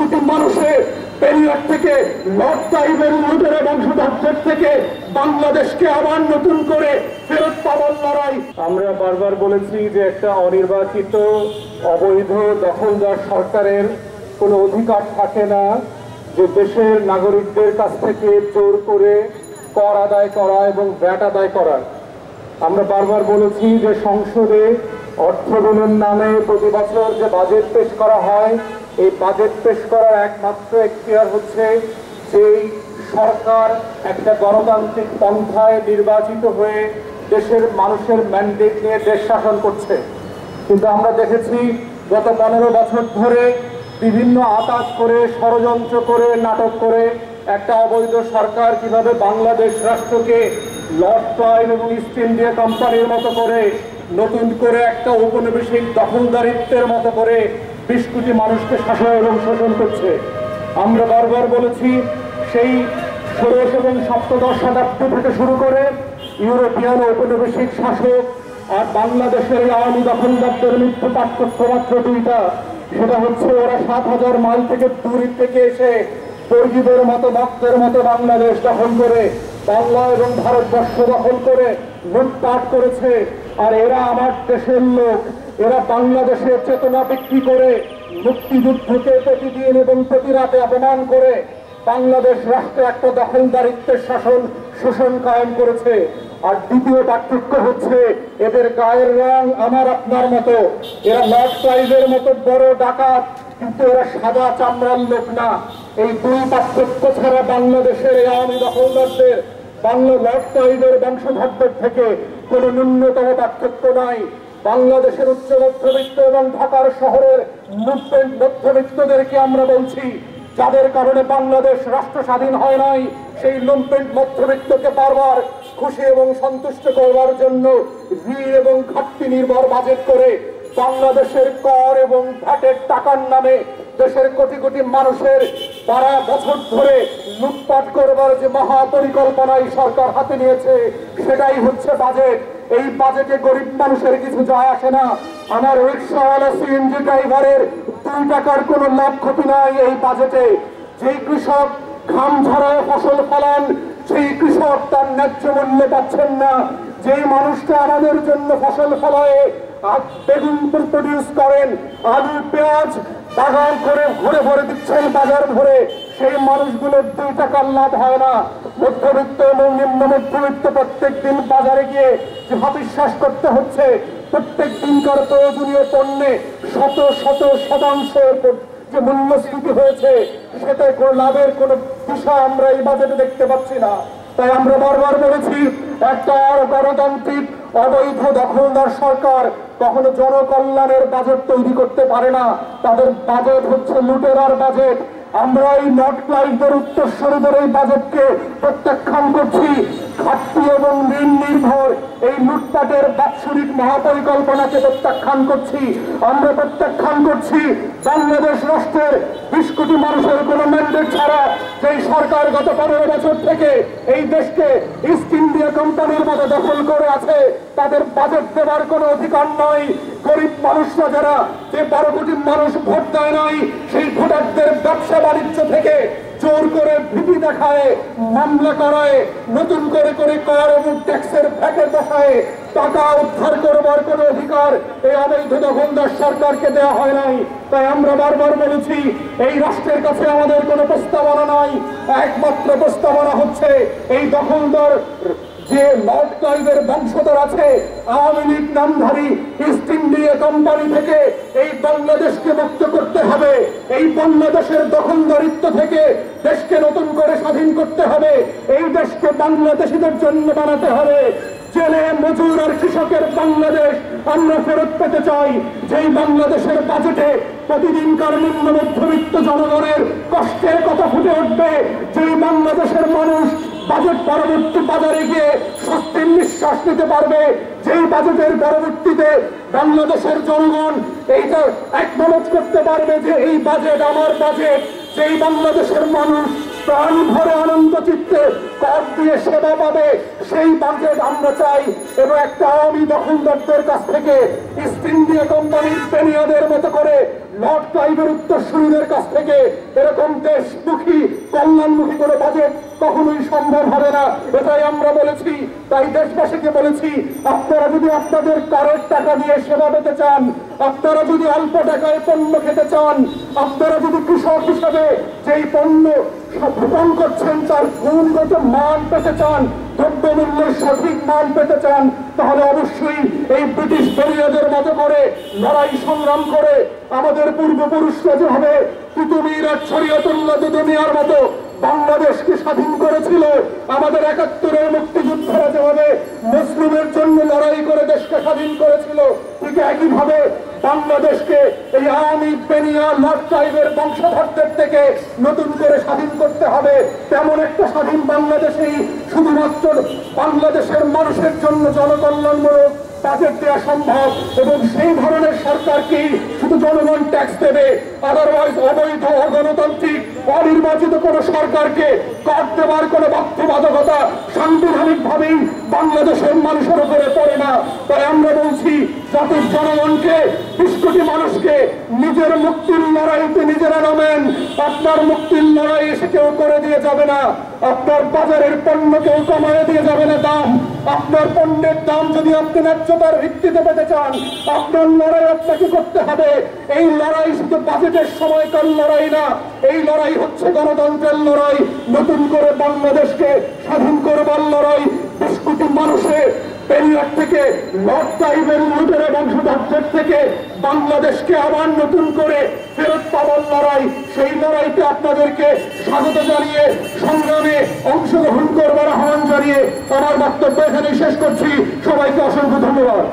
কোটি মানুষের পেরিয়ার থেকে লর্ড ক্লাইভের লুটেরা বংশধরদের থেকে বাংলাদেশকে আবার নতুন করে ফেরত পাওয়ার লড়াই। আমরা বারবার বলেছি যে একটা অনির্বাচিত অবৈধ দখলদার সরকারের কোনো অধিকার থাকে না যে দেশের নাগরিকদের কাছ থেকে জোর করে কর আদায় করা এবং ভ্যাট আদায় করা। আমরা বারবার বলেছি যে সংসদে অর্থ বিলের নামে প্রতি বছর যে বাজেট পেশ করা হয়, এই বাজেট পেশ করার একমাত্র এখতিয়ার হচ্ছে যেই সরকার একটা গণতান্ত্রিক পন্থায় নির্বাচিত হয়ে দেশের মানুষের ম্যান্ডেট নিয়ে দেশ শাসন করছে। কিন্তু আমরা দেখেছি গত 15 বছর ধরে বিভিন্ন আতাত করে, ষড়যন্ত্র করে, নাটক করে একটা অবৈধ সরকার কিভাবে বাংলাদেশ রাষ্ট্রকে লর্ড ক্লাইভ এবং ইস্ট ইন্ডিয়া কোম্পানির মতো করে নতুন করে একটা ঔপনিবেশিক দখলদারিত্বের মতো করে 20 কোটি মানুষকে শাসন এবং শোষণ করছে। আমরা বারবার বলেছি সেই 16 এবং 17 শতাব্দী থেকে শুরু করে ইউরোপিয়ান ঔপনিবেশিক শাসক আর বাংলাদেশের আওয়ামী দখলদারদের মধ্যে পার্থক্য মাত্র দুইটা। সেটা হচ্ছে ওরা 7000 মাইল থেকে দূর থেকে এসে বর্গীদের মতো ভক্তের মতো বাংলাদেশ দখল করে বাংলা এবং ভারতবর্ষ দখল করে লুটপাট করেছে। আর এরা আমার দেশের লোক, এরা বাংলাদেশের চেতনা বিক্রি করে মুক্তিযুদ্ধকে প্রতিদিন এবং প্রতি রাতে অপমান করে বাংলাদেশ রাষ্ট্রে একটা দখলদারিত্বের শাসন শোষণ কায়েম করেছে। আর দ্বিতীয় পার্থক্য হচ্ছে এদের গায়ের রং আমার আপনার মতো, এরা লর্ড ক্লাইভের মতো বড় ডাকাত, কিন্তু এরা সাদা চামড়ার লোক না। এই দুই পার্থক্য ছাড়া বাংলাদেশের এই আওয়ামী দখলদারদের বাংলা লর্ড ক্লাইভের বংশধরদের থেকে কোনো ন্যূনতম পার্থক্য নাই। বাংলাদেশের উচ্চ মধ্যবিত্ত এবং ঢাকার শহরের মধ্যবিত্তদেরকে আমরা বলছি, যাদের কারণে বাংলাদেশ রাষ্ট্র স্বাধীন হয় নাই, সেই লুম্পেন্ট মধ্যবিত্তকে বারবার খুশি এবং সন্তুষ্ট করবার জন্য ঋণ এবং ঘাটতি নির্ভর বাজেট করে বাংলাদেশের কর এবং ভ্যাটের টাকার নামে দেশের কোটি কোটি মানুষের 12 বছর ধরে লুটপাট করবার যে মহাপরিকল্পনাই সরকার হাতে নিয়েছে, সেটাই হচ্ছে বাজেট। এই বাজেটে গরিব মানুষের কিছু যায় আসে না। আমার রিক্সাওয়ালা সিএনজি ড্রাইভারের 2 টাকার কোনো লাভ ক্ষতি নাই এই বাজেটে। যেই কৃষক ঘাম ঝরায় ফসল ফলান, সেই কৃষক তার ন্যায্য মূল্য পাচ্ছেন না। যেই মানুষটা আমাদের জন্য ফসল ফলায়, বেগুন প্রডিউস করেন, আলু পেঁয়াজ বাগান করে ঘুরে ভরে দিচ্ছেন বাজার ভরে, সেই মানুষগুলোর 2 টাকার লাভ হয় না। মধ্যবিত্ত এবং নিম্ন মধ্যবিত্ত প্রত্যেক দিন বাজারে গিয়ে যে বিশ্বাস করতে হচ্ছে প্রত্যেক দিনকার প্রয়োজনীয় পণ্যে শত শত শতাংশের যে মূল্যস্ফীতি হয়েছে, সেটা কোনো লাভের কোনো বিষয় আমরা এই বাজেটে দেখতে পাচ্ছি না। তাই আমরা বারবার বলেছি, একটা গণতান্ত্রিক অবৈধ দখলদার সরকার কখনো জনকল্যাণের বাজেট তৈরি করতে পারে না। তাদের বাজেট হচ্ছে লুটেরার বাজেট। আমরা এই লর্ড ক্লাইভদের উত্তরসূরিদের এই বাজেটকে প্রত্যাখ্যান করছি। ঘাটতি এবং ঋণ নির্ভর এই লুটপাটের বাৎসরিক মহাপরিকল্পনাকে প্রত্যাখ্যান করছি। আমরা প্রত্যাখ্যান করছি বাংলাদেশ রাষ্ট্রের 20 কোটি মানুষের কোনো ম্যান্ডেট ছাড়া যেই সরকার গত 15 বছর থেকে এই দেশকে ইস্ট ইন্ডিয়া কোম্পানির মতো দখল করে আছে, তাদের বাজেট দেওয়ার কোনো অধিকার নয়। গরিব মানুষরা যারা, যে 12 কোটি মানুষ ভোট দেয় নাই, সেই ভোটারদের ব্যবসা বাণিজ্য থেকে জোর করে ভীতি দেখায়, মামলা করায়, নতুন করে করে কর এবং ট্যাক্সের ভ্যাটের বসায় টাকা উদ্ধার করবার কোনো অধিকার এই অবৈধ দখলদার সরকারকে দেওয়া হয় নাই। তাই আমরা বারবার বলেছি, এই রাষ্ট্রের কাছে আমাদের কোনো প্রস্তাবনা নাই। একমাত্র প্রস্তাবনা হচ্ছে এই দখলদার যে লর্ড ক্লাইভের বংশধর আছে, আওয়ামী লীগ নামধারী ইস্ট ইন্ডিয়া কোম্পানি থেকে এই বাংলাদেশকে মুক্ত করতে হবে। এই বাংলাদেশের দখলদারিত্ব থেকে দেশকে নতুন করে স্বাধীন করতে হবে। এই দেশকে বাংলাদেশিদের জন্য বানাতে হবে। জেলে মজুর আর কৃষকের বাংলাদেশ আমরা ফেরত পেতে চাই। যেই বাংলাদেশের বাজেটে প্রতিদিনকার নিম্ন মধ্যবিত্ত জনগণের কষ্টের কথা ফুটে উঠবে, যেই বাংলাদেশের মানুষ বাজেট পরবর্তী বাজারে গিয়ে স্বস্তির নিঃশ্বাস নিতে পারবে, যেই বাজেটের পরবর্তীতে বাংলাদেশের জনগণ এইটা একমত করতে পারবে যে এই বাজেট আমার বাজেট, যেই বাংলাদেশের মানুষ প্রাণ ভরে আনন্দ চিত্তে কর দিয়ে সেবা পাবে, সেই বাজেট আমরা চাই। এবং একটা আওয়ামী দখলদারদের কাছ থেকে ইস্ট ইন্ডিয়া কোম্পানির পেনিয়াদের মতো করে লর্ড ক্লাইভের উত্তরসূরিদের কাছ থেকে এরকম দেশমুখী কল্যাণমুখী কোনো বাজেট কখনোই সম্ভব হবে না, এটাই আমরা বলেছি। তাই দেশবাসীকে বলেছি, আপনারা যদি আপনাদের করের টাকা দিয়ে সেবা পেতে চান, আপনারা যদি অল্প টাকায় পণ্য খেতে চান, আপনারা যদি কৃষক হিসাবে যেই পণ্য ভোগ করছেন তার গুণগত মান পেতে চান, দ্রব্যমূল্যের সঠিক মান পেতে চান, তাহলে অবশ্যই এই ব্রিটিশ বেরিয়াদের মতো করে লড়াই সংগ্রাম করে আমাদের পূর্বপুরুষরা যেভাবে কুতুবমির আর শরীয়তুল্লাহ দুদুমিয়ার মতো বাংলাদেশকে স্বাধীন করেছিল, আমাদের ৭১-এর মুক্তিযোদ্ধারা যেভাবে মুসলিমের জন্য লড়াই করে দেশকে স্বাধীন করেছিল, ঠিক একইভাবে বাংলাদেশকে এই আওয়ামী বেনিয়া লর্ড ক্লাইভের বংশধরদের থেকে নতুন করে স্বাধীন করতে হবে। তেমন একটা স্বাধীন বাংলাদেশেই শুধুমাত্র বাংলাদেশের মানুষের জন্য জনকল্যাণমূলক বাজেট দেওয়া সম্ভব, এবং সেই ধরনের সরকারকেই শুধু জনগণ ট্যাক্স দেবে। আদারওয়াইজ অবৈধ অগণতান্ত্রিক অনির্বাচিত কোন সরকারকে কর দেওয়ার কোন বাধ্যবাধকতা সাংবিধানিক ভাবেই বাংলাদেশের মানুষের উপরে পড়ে না। তাই আমরা বলছি, জাতির জনগণকে, ২০ কোটি মানুষকে নিজের মুক্তির লড়াইতে নিজেরা নামেন। আপনার মুক্তির লড়াই এসে কেউ করে দিয়ে যাবে না, আপনার বাজারের পণ্য কেউ কমায় দিয়ে যাবে না দাম। আপনার পণ্যের দাম যদি আপনি ন্যায্যতার ভিত্তিতে পেতে চান, আপনার লড়াই আপনাকে করতে হবে। এই লড়াই শুধু বাজেটের সময়কার লড়াই না, এই লড়াই হচ্ছে গণতন্ত্রের লড়াই, নতুন করে বাংলাদেশকে স্বাধীন করবার লড়াই। ২০ কোটি মানুষের পেরিয়ার থেকে লর্ড ক্লাইভের লুটেরা বংশধরদের থেকে বাংলাদেশকে আবার নতুন করে ফেরত পাওয়ার লড়াই, সেই লড়াইতে আপনাদেরকে স্বাগত জানিয়ে সংগ্রামে অংশগ্রহণ করবার আহ্বান জানিয়ে আমার বক্তব্য এখানে শেষ করছি। সবাইকে অসংখ্য ধন্যবাদ।